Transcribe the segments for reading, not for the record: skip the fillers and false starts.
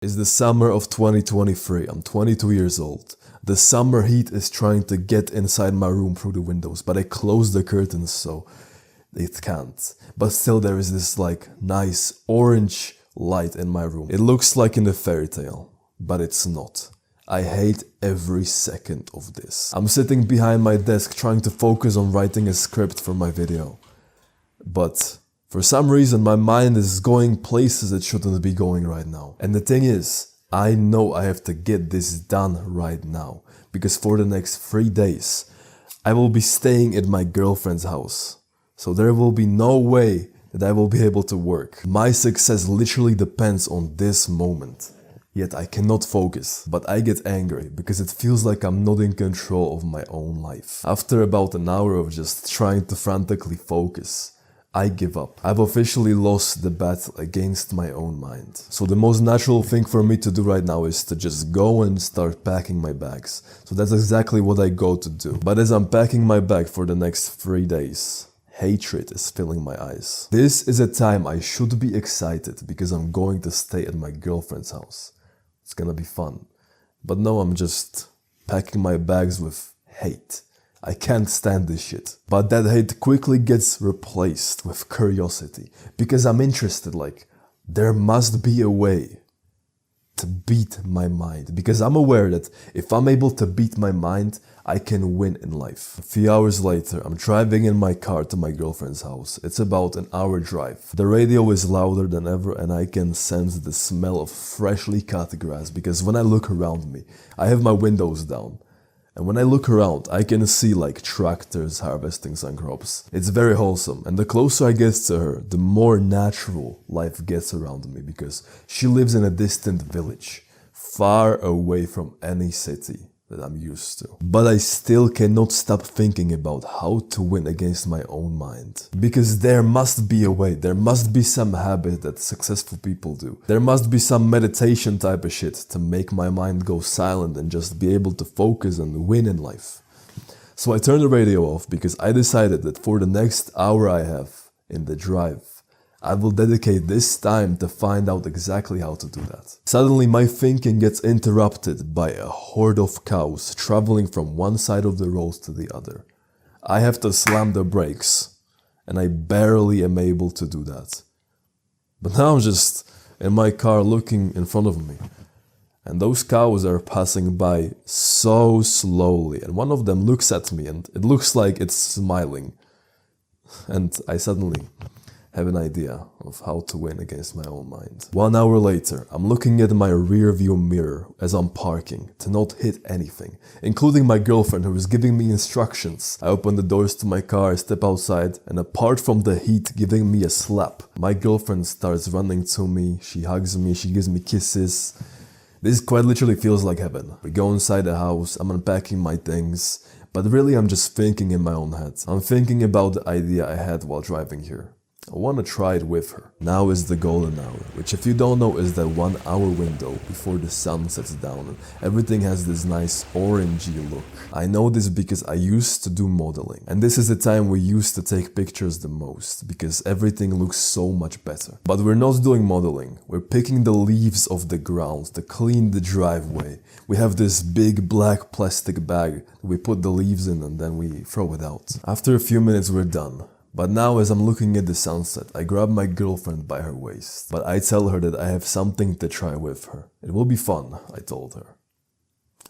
It's the summer of 2023. I'm 22 years old. The summer heat is trying to get inside my room through the windows, but I closed the curtains so it can't. But still there is this like nice orange light in my room. It looks like in a fairy tale, but it's not. I hate every second of this. I'm sitting behind my desk trying to focus on writing a script for my video. But for some reason my mind is going places it shouldn't be going right now. And the thing is, I know I have to get this done right now. Because for the next 3 days, I will be staying at my girlfriend's house. So there will be no way that I will be able to work. My success literally depends on this moment. Yet I cannot focus, but I get angry because it feels like I'm not in control of my own life. After about an hour of just trying to frantically focus, I give up. I've officially lost the battle against my own mind. So the most natural thing for me to do right now is to just go and start packing my bags. So that's exactly what I go to do. But as I'm packing my bag for the next 3 days, hatred is filling my eyes. This is a time I should be excited because I'm going to stay at my girlfriend's house. It's gonna be fun. But no, I'm just packing my bags with hate. I can't stand this shit. But that hate quickly gets replaced with curiosity. Because I'm interested, like, there must be a way to beat my mind. Because I'm aware that if I'm able to beat my mind, I can win in life. A few hours later, I'm driving in my car to my girlfriend's house. It's about an hour drive. The radio is louder than ever and I can sense the smell of freshly cut grass. Because when I look around me, I have my windows down. And when I look around, I can see like tractors harvesting some crops. It's very wholesome, and the closer I get to her, the more natural life gets around me because she lives in a distant village, far away from any city that I'm used to. But I still cannot stop thinking about how to win against my own mind. Because there must be a way, there must be some habit that successful people do. There must be some meditation type of shit to make my mind go silent and just be able to focus and win in life. So I turned the radio off because I decided that for the next hour I have in the drive, I will dedicate this time to find out exactly how to do that. Suddenly my thinking gets interrupted by a horde of cows traveling from one side of the road to the other. I have to slam the brakes, and I barely am able to do that. But now I'm just in my car looking in front of me, and those cows are passing by so slowly, and one of them looks at me and it looks like it's smiling. And I suddenly have an idea of how to win against my own mind. 1 hour later, I'm looking at my rear view mirror as I'm parking to not hit anything, including my girlfriend who is giving me instructions. I open the doors to my car, step outside, and apart from the heat giving me a slap, my girlfriend starts running to me, she hugs me, she gives me kisses. This quite literally feels like heaven. We go inside the house, I'm unpacking my things, but really I'm just thinking in my own head. I'm thinking about the idea I had while driving here. I want to try it with her. Now is the golden hour, which if you don't know is that 1 hour window before the sun sets down and everything has this nice orangey look. I know this because I used to do modeling, and this is the time we used to take pictures the most because everything looks so much better. But we're not doing modeling, we're picking the leaves of the ground to clean the driveway. We have this big black plastic bag, we put the leaves in and then we throw it out. After a few minutes we're done. But now as I'm looking at the sunset, I grab my girlfriend by her waist. But I tell her that I have something to try with her. It will be fun, I told her.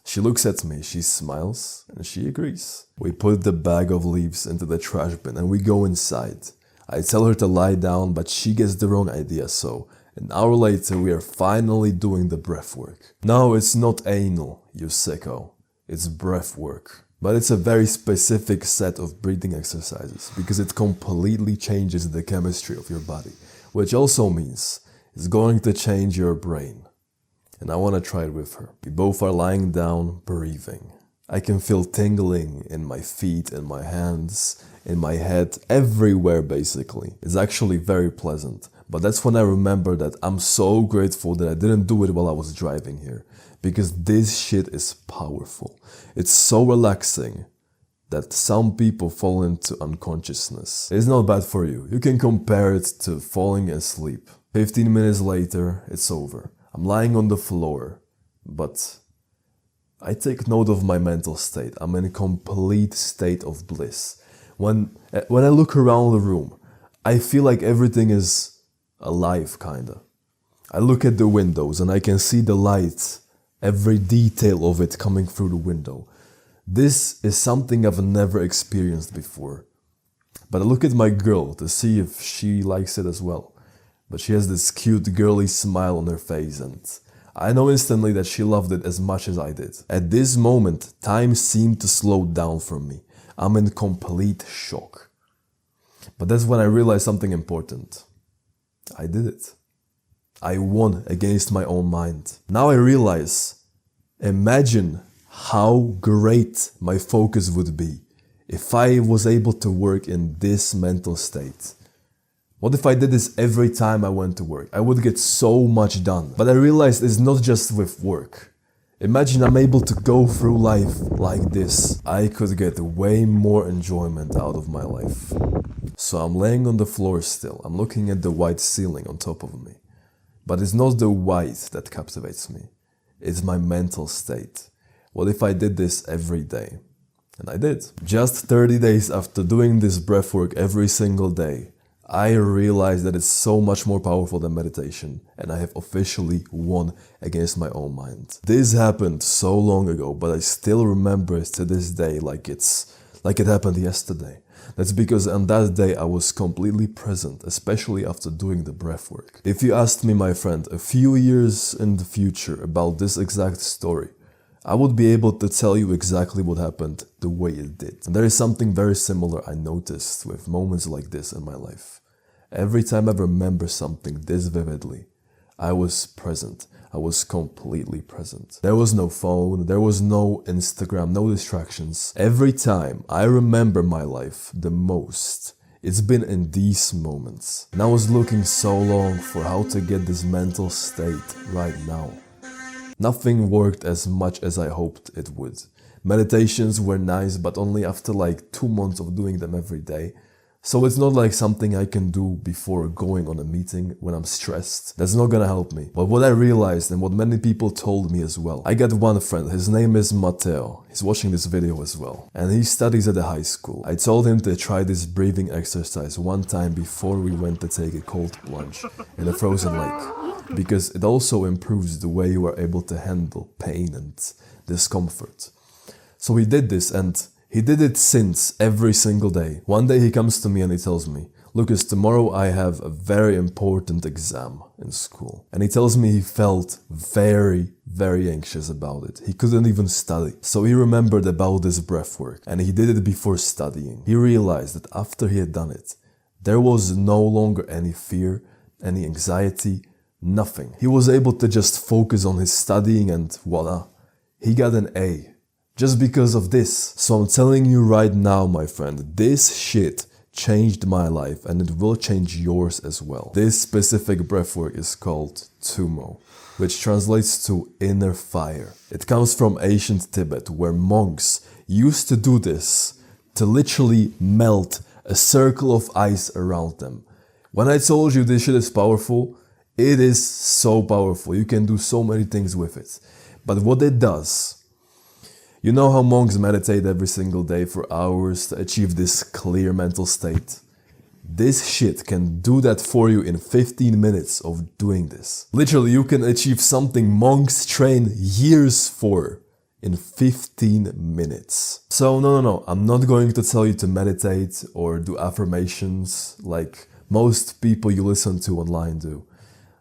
She looks at me, she smiles, and she agrees. We put the bag of leaves into the trash bin and we go inside. I tell her to lie down, but she gets the wrong idea, so an hour later we are finally doing the breath work. No, it's not anal, you sicko. It's breath work. But it's a very specific set of breathing exercises because it completely changes the chemistry of your body, which also means it's going to change your brain. And I want to try it with her. We both are lying down, breathing. I can feel tingling in my feet, in my hands, in my head, everywhere basically. It's actually very pleasant. But that's when I remember that I'm so grateful that I didn't do it while I was driving here. Because this shit is powerful. It's so relaxing that some people fall into unconsciousness. It's not bad for you. You can compare it to falling asleep. 15 minutes later, it's over. I'm lying on the floor, but I take note of my mental state. I'm in a complete state of bliss. When I look around the room, I feel like everything is alive, kinda. I look at the windows and I can see the light, every detail of it coming through the window. This is something I've never experienced before. But I look at my girl to see if she likes it as well. But she has this cute girly smile on her face, and I know instantly that she loved it as much as I did. At this moment, time seemed to slow down for me. I'm in complete shock. But that's when I realized something important. I did it. I won against my own mind. Now I realize, imagine how great my focus would be if I was able to work in this mental state. What if I did this every time I went to work? I would get so much done. But I realized it's not just with work. Imagine I'm able to go through life like this. I could get way more enjoyment out of my life. So I'm laying on the floor still. I'm looking at the white ceiling on top of me. But it's not the white that captivates me. It's my mental state. What if I did this every day? And I did. Just 30 days after doing this breathwork every single day, I realized that it's so much more powerful than meditation, and I have officially won against my own mind. This happened so long ago, but I still remember it to this day like it happened yesterday. That's because on that day I was completely present, especially after doing the breathwork. If you asked me, my friend, a few years in the future about this exact story, I would be able to tell you exactly what happened the way it did. And there is something very similar I noticed with moments like this in my life. Every time I remember something this vividly, I was present. I was completely present. There was no phone, there was no Instagram, no distractions. Every time I remember my life the most, it's been in these moments. And I was looking so long for how to get this mental state right now. Nothing worked as much as I hoped it would. Meditations were nice, but only after like 2 months of doing them every day. So it's not like something I can do before going on a meeting when I'm stressed. That's not gonna help me. But what I realized and what many people told me as well. I got one friend, his name is Matteo. He's watching this video as well. And he studies at a high school. I told him to try this breathing exercise one time before we went to take a cold plunge in a frozen lake. Because it also improves the way you are able to handle pain and discomfort. So he did this, and he did it since every single day. One day he comes to me and he tells me, Lucas, tomorrow I have a very important exam in school. And he tells me he felt very, very anxious about it. He couldn't even study. So he remembered about this breathwork, and he did it before studying. He realized that after he had done it, there was no longer any fear, any anxiety, nothing. He was able to just focus on his studying, and voila, he got an A. Just because of this. So I'm telling you right now, my friend, this shit changed my life, and it will change yours as well. This specific breathwork is called Tumo, which translates to inner fire. It comes from ancient Tibet, where monks used to do this to literally melt a circle of ice around them. When I told you this shit is powerful, it is so powerful. You can do so many things with it. But what it does, you know how monks meditate every single day for hours to achieve this clear mental state? This shit can do that for you in 15 minutes of doing this. Literally, you can achieve something monks train years for in 15 minutes. So no, I'm not going to tell you to meditate or do affirmations like most people you listen to online do.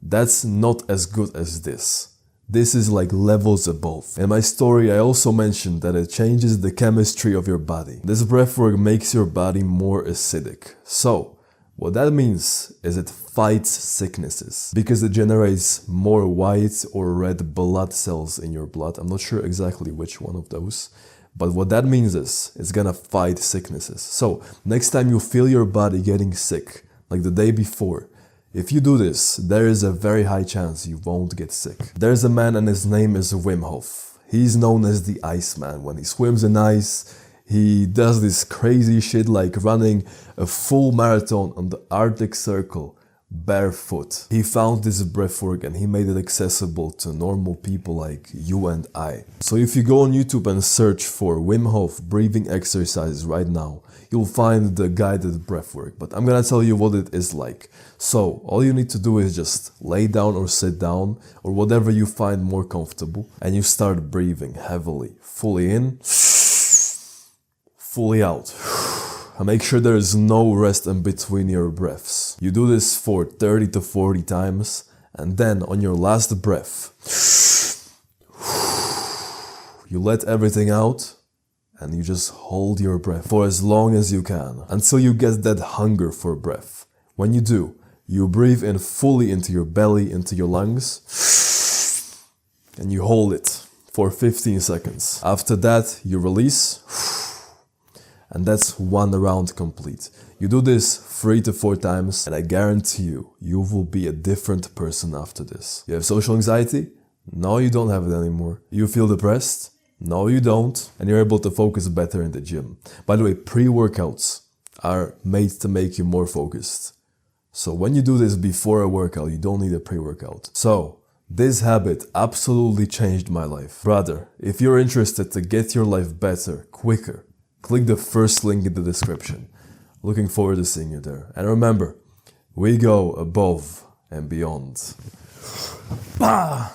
That's not as good as this. This is like levels above. In my story, I also mentioned that it changes the chemistry of your body. This breathwork makes your body more acidic. So, what that means is it fights sicknesses because it generates more white or red blood cells in your blood. I'm not sure exactly which one of those. But what that means is it's gonna fight sicknesses. So, next time you feel your body getting sick, like the day before, if you do this, there is a very high chance you won't get sick. There's a man and his name is Wim Hof. He's known as the Iceman. When he swims in ice, he does this crazy shit like running a full marathon on the Arctic Circle barefoot. He found this breathwork and he made it accessible to normal people like you and I. So if you go on YouTube and search for Wim Hof breathing exercises right now, you'll find the guided breathwork, but I'm gonna tell you what it is like. So all you need to do is just lay down or sit down or whatever you find more comfortable, and you start breathing heavily, fully in, fully out. And make sure there is no rest in between your breaths. You do this for 30 to 40 times, and then on your last breath, you let everything out and you just hold your breath for as long as you can until you get that hunger for breath. When you do, you breathe in fully into your belly, into your lungs, and you hold it for 15 seconds. After that, you release, and that's one round complete. You do this 3 to 4 times, and I guarantee you, you will be a different person after this. You have social anxiety? No, you don't have it anymore. You feel depressed? No, you don't. And you're able to focus better in the gym. By the way, pre-workouts are made to make you more focused. So when you do this before a workout, you don't need a pre-workout. So this habit absolutely changed my life. Brother, if you're interested to get your life better, quicker, click the first link in the description. Looking forward to seeing you there. And remember, we go above and beyond. Bah!